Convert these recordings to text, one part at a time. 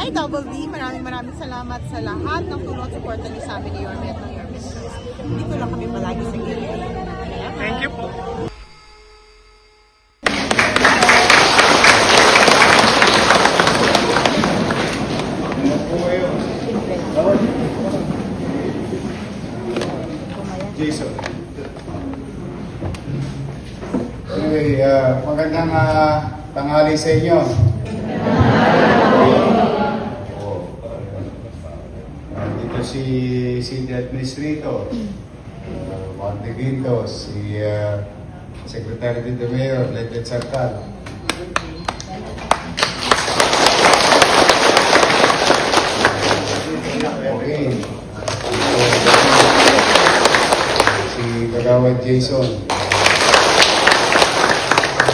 Hi, Double D! Maraming salamat sa lahat ng tulong at suporta niyo sa amin ni Yorme at ng Yorme Shows. Dito lang kami palagi sa gilid. Thank you po. Jason. Anyway, magandang tanghali sa inyo. Dito si City Administrator, Juan de Guindos, si Secretary de Mayor, Ledlet Sartal. Okay. Si Kagawad Jason.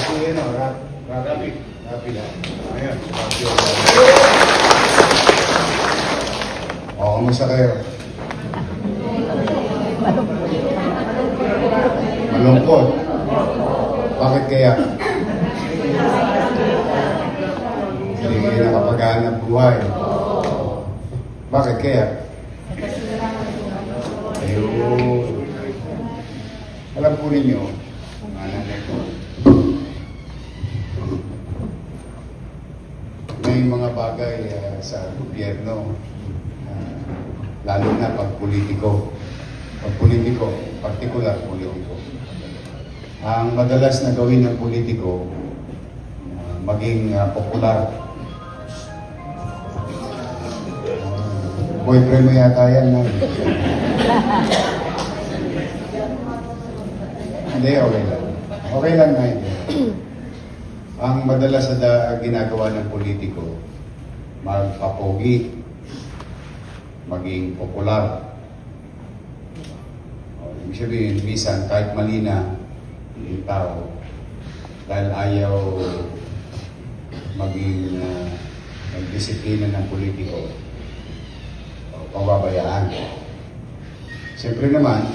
Si Rapi lang. Ayan, Rapi. O, kamusta kayo? Malungkot. Bakit kaya? Hindi kayo nakapaghanap buhay. Bakit kaya? Ayun. Alam po ninyo, mga nanay ko, may mga bagay sa gobyerno, lalo na pag politiko. Pag politiko, particular politiko. Ang madalas na gawin ng politiko, maging popular. Boyfriend mo yata yan, no? Hindi, okay lang. Okay lang na ito. Ang madalas na ginagawa ng politiko, magpapogi, maging popular. Ibig sabihin, minsan, kahit mali na yung tao, dahil ayaw maging magdisiplina ng politiko, pababayaan. Siyempre naman,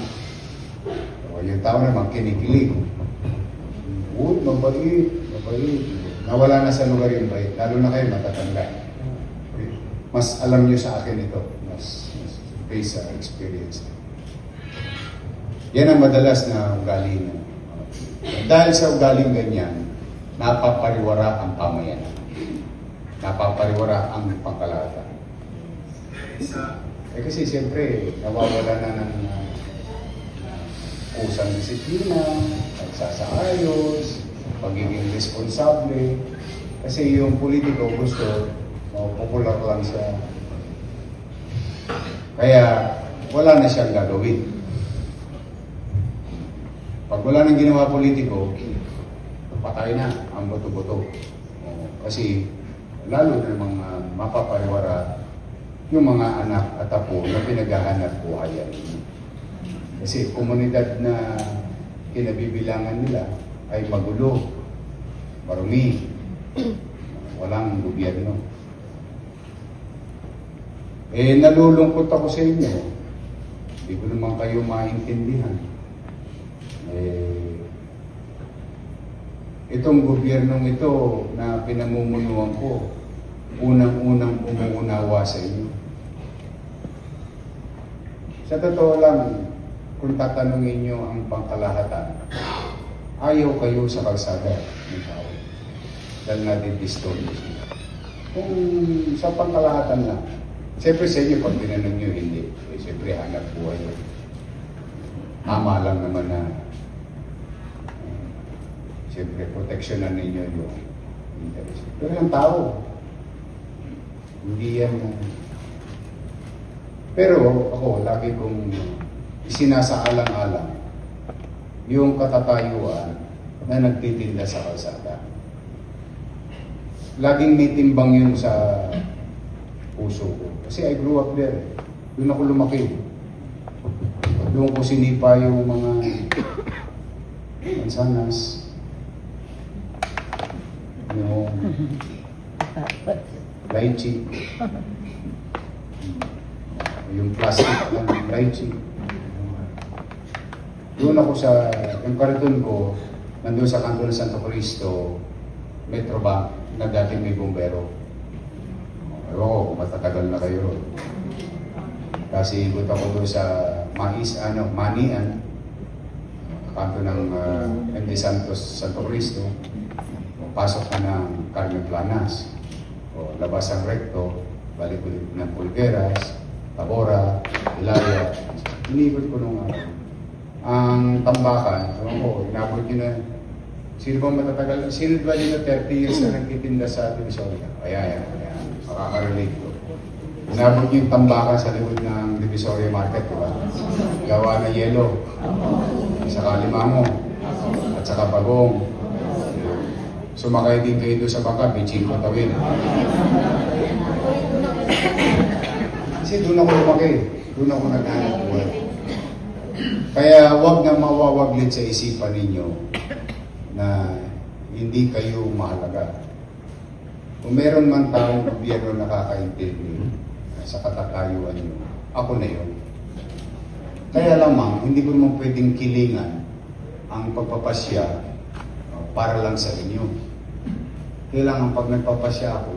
yung tao naman kinikilig. Mabait. Nawala na sa lugar yung bait. Lalo na kayo matatanda. Mas alam nyo sa akin ito. Mas based sa experience. Yan ang madalas na ugali na. Dahil sa ugaling ganyan, napapariwara ang pamayanan. Napapariwara ang pangkalahatan. Kasi siyempre, nawawala na ng kusang disiplina, pagsasaayos, pagiging responsable. Kasi yung politiko gusto, popular lang siya. Kaya wala na siyang gagawin. Pag wala nang ginawa politiko, patay na ang boto-boto. Kasi lalo na mga mapapariwara yung mga anak at apo na pinaghahanap buhayan. Kasi komunidad na kinabibilangan nila ay magulo, marumi, walang gobyerno. Nalulungkot ako sa inyo. Hindi ko naman kayo maintindihan. Itong gobyernong ito na pinamumunuan ko, unang-unang umuunawa sa inyo. Sa totoo lang, kung tatanungin nyo ang pangkalahatan, ayaw kayo sa kalsada ng tao. Dahil nadidistoryo sila. Kung sa pangkalahatan lang, siyempre sa inyo, pag tinanong nyo, hindi. Siyempre, hanap buhay. Tama lang naman na siyempre, proteksyonan ninyo yung interest. Pero yung tao, hindi yan. Pero ako, lagi kong isinasaalang-alang yung katatayuan na nagtitinda sa kalsada. Laging may timbang yun sa puso ko. Kasi I grew up there. Doon ako lumaki. Doon ko sinipa yung mga mansanas. Yung lychee. Yung plastic ng lychee. Doon ako sa, yung kariton ko, nandun sa kanto ng Santo Cristo, Metrobank, na dating may bumbero. Ewan ko kung matatagal na kayo. Kasi ikot ako doon sa Manian, kanto ng MD Santos, Santo Cristo. Pasok ka ng Carmen Planas. O, labas ang Recto, balik ulit ng Pulgueras, Tabora, Ilaya. Inikot ko nung ang Tambakan. Ewan ko, inabot yun na. Sino ba matatagal? Sino ba nila 30 years na nagtitinda sa Divisoria? Ayan. Makaka-relate ko. Inabot yung Tambakan sa likod ng Divisoria Market, di ba? Gawa na yelo. Saka Limango. At saka Bagong. Sumakay din kayo doon sa baka, Beijing ko tawin. Kasi doon ako lumaki. Doon ako naghanap buhay. Kaya wag na mawawaglit sa isipan ninyo na hindi kayo mahalaga. Kung meron man taong gobyerno nakakaintindi sa katatayuan nyo, ako na yun. Kaya lamang, hindi ko naman pwedeng kilingan ang pagpapasya para lang sa inyo. Kailangan pag nagpapasya ako,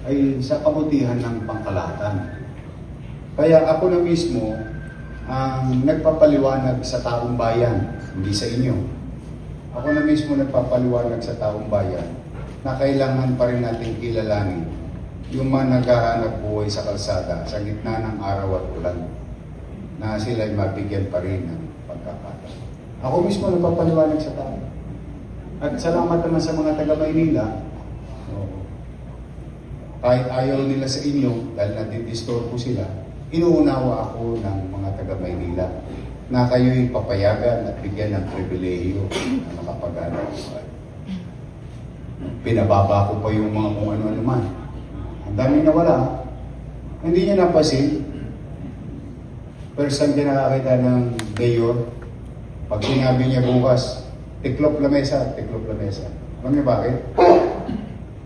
ay sa kabutihan ng pangkalahatan. Kaya ako na mismo ang nagpapaliwanag sa taong bayan, hindi sa inyo. Ako na mismo nagpapaliwanag sa taong bayan na kailangan pa rin natin kilalanin yung mga naghahanap buhay sa kalsada sa gitna ng araw at ulan na sila ay mabigyan pa rin ng pagkakataon. Ako mismo nagpapaliwanag sa tao. At salamat naman sa mga taga-Maynila. Kahit ayaw nila sa inyo dahil natidistorbo sila, inuunawa ako ng mga taga-Maynila na kayo'y papayagan at bigyan ng pribilehiyo na makapag-aral. Pinababa ko pa yung mga kung ano-ano man. Ang daming nawala. Hindi niya napasin. First time din nakakita ng mayor, pag sinabi niya bukas, tiklop lamesa, tiklop lamesa. Alam niyo bakit?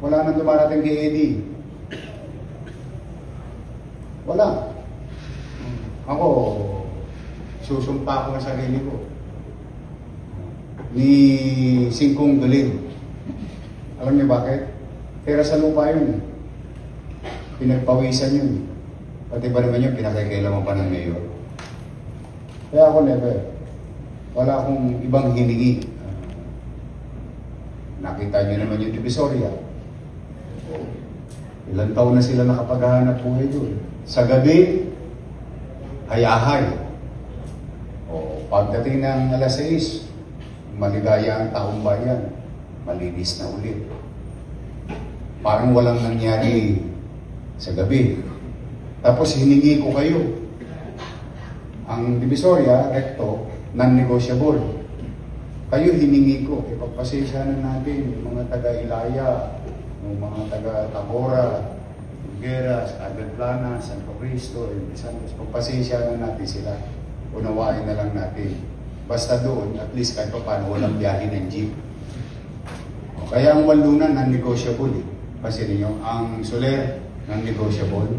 Wala nang dumarating kay Eddie. Wala. Ako, susumpa ko ng sarili ko. Ni Singkong Galing. Alam niyo bakit? Pera sa lupa yun. Pinagpawisan yun. Pati ba naman yun, pinakikailaman pa ng mayor. Kaya ako never. Wala akong ibang hiningi. Nakita niyo naman yung Divisoria. Ilang taon na sila nakapaghahanap buhay doon. Sa gabi, hayahay. O, pagdating ng alas 6, maligaya ang taong bayan. Malinis na ulit. Parang walang nangyari sa gabi. Tapos hiningi ko kayo. Ang Divisoria, Recto, non-negotiable. Kayo hiningi ko. Ipagpasensyahan natin yung mga taga-Ilaya, yung mga taga-Tabora, Pulgueras, Carmen Planas, Santo Cristo, Santos. Pagpasensyahan natin sila. Unawain na lang natin. Basta doon, at least kahit pa paano, walang biyahe ng jeep. Kaya ang Walunan, non-negotiable. Kasi ninyo, ang Soler, non-negotiable.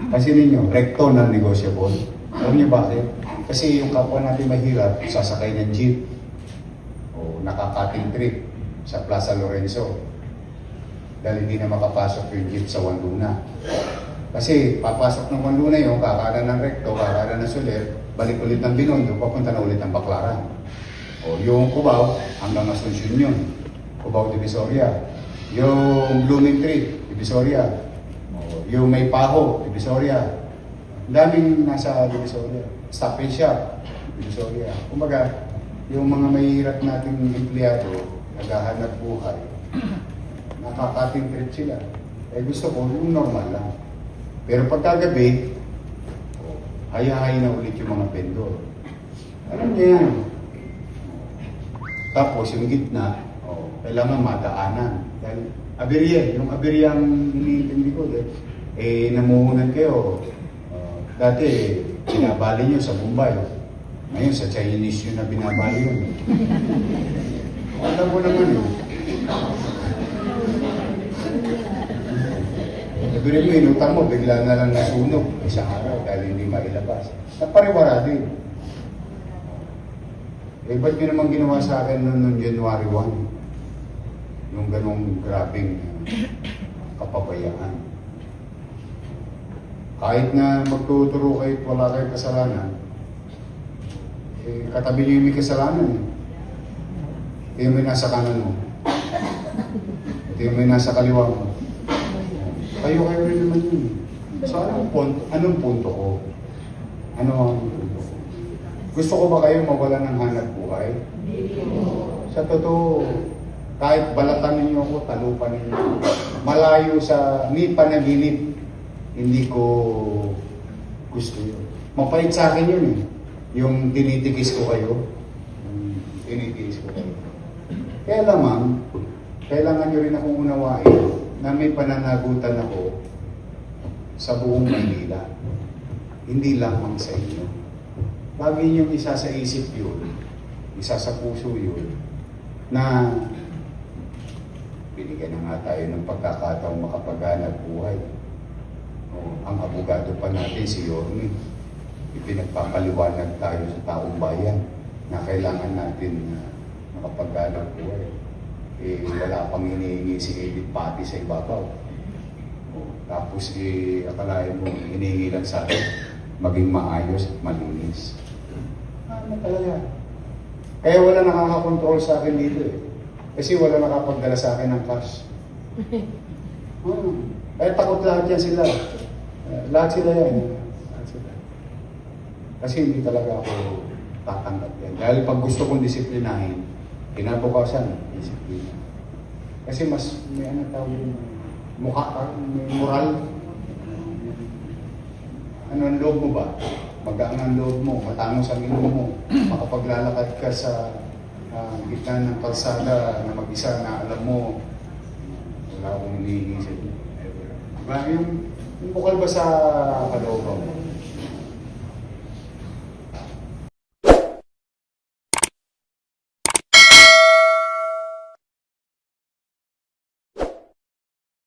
Kasi ninyo, Recto, non-negotiable. Alam niyo bakit? Kasi yung kapwa natin mahirap, sasakay ng jeep o nakakating trip sa Plaza Lorenzo dahil hindi na makapasok yung jeep sa Wanluna. Kasi papasok ng Wanluna yung kakada ng Recto, kakada ng Soler, balik ulit ng Binondo, papunta na ulit ng Baclaran. O yung Cubao, hanggang Asuncion yun. Cubao, Divisoria. Yung Blooming Tree, Divisoria. O yung May Paho, Divisoria. Daming nasa Divisoria. Stop and Shop, Divisoria. Kumbaga, yung mga mahihirap nating empleyado, naghahanap buhay, nakakating trip sila. Eh gusto ko, yung normal lang. Pero pagkagabi, hayahay na ulit yung mga vendor. Alam niya yan. Tapos yung gitna, kailangan madaanan. Dahil aberya, yung aberya ang iniintindi ko. Namuhunan kayo. Dati, binabali nyo sa Mumbai. Ngayon, sa Chinese yun na binabali yun. Alam mo naman yun. Aberya mo, inutang mo, bigla na lang nasunog isang araw dahil hindi mailabas. Napariwara din. Ba't nyo naman ginawa sa akin noong January 1? Yung ganong grabing kapabayaan. Kahit na magtuturo kayo at wala kayong kasalanan, katabi niyo yung may kasalanan eh. Ito yung may nasa kanan mo. Ito yung may nasa kaliwa mo. Kayo rin naman yun. So anong punto ko? Ano ang punto ko? Gusto ko ba kayo mawala ng hanap buhay? Sa totoo, kahit balatan ninyo ako, talupan ninyo ako, malayo sa may panaginip, hindi ko gusto yun. Mapait sa akin yun eh. Yung tinitikis ko kayo. Tinitikis ko kayo. Kaya lamang, kailangan nyo rin akong unawain na may pananagutan ako sa buong Maynila. Hindi lamang sa inyo. Lagi niyong isa sa isip yun, isa sa puso yun, na binigyan na nga tayo ng pagkakataong makapaghanap buhay. Ang abogado pa natin, si Yorme, ipinagpapaliwanag tayo sa taong bayan na kailangan natin makapaghanap buhay. Wala pang hinihingi si Edith Pati sa ibabaw. Tapos akalain mo, hinihingi lang sa atin maging maayos at malinis. Ano talaga? Kaya wala nakakakontrol sa akin dito eh. Kasi wala nakapagdala sa akin ng cash. Kaya takot lahat yan sila. Lahat sila yan. Lahat sila. Kasi hindi talaga ako tatanggap yan. Dahil pag gusto kong disiplinahin, kinabukasan, disiplina. Kasi mas may ano tawag yung mukha ka, may moral. Ano ang loob mo ba? Magaan ang loob mo, matangos ang ilong mo, makapaglalakad ka sa gitna ng kalsada na mag-isa na alam mo, wala akong hinihingi sa iyo. Diba? Yung bukal ba sa kalooban mo?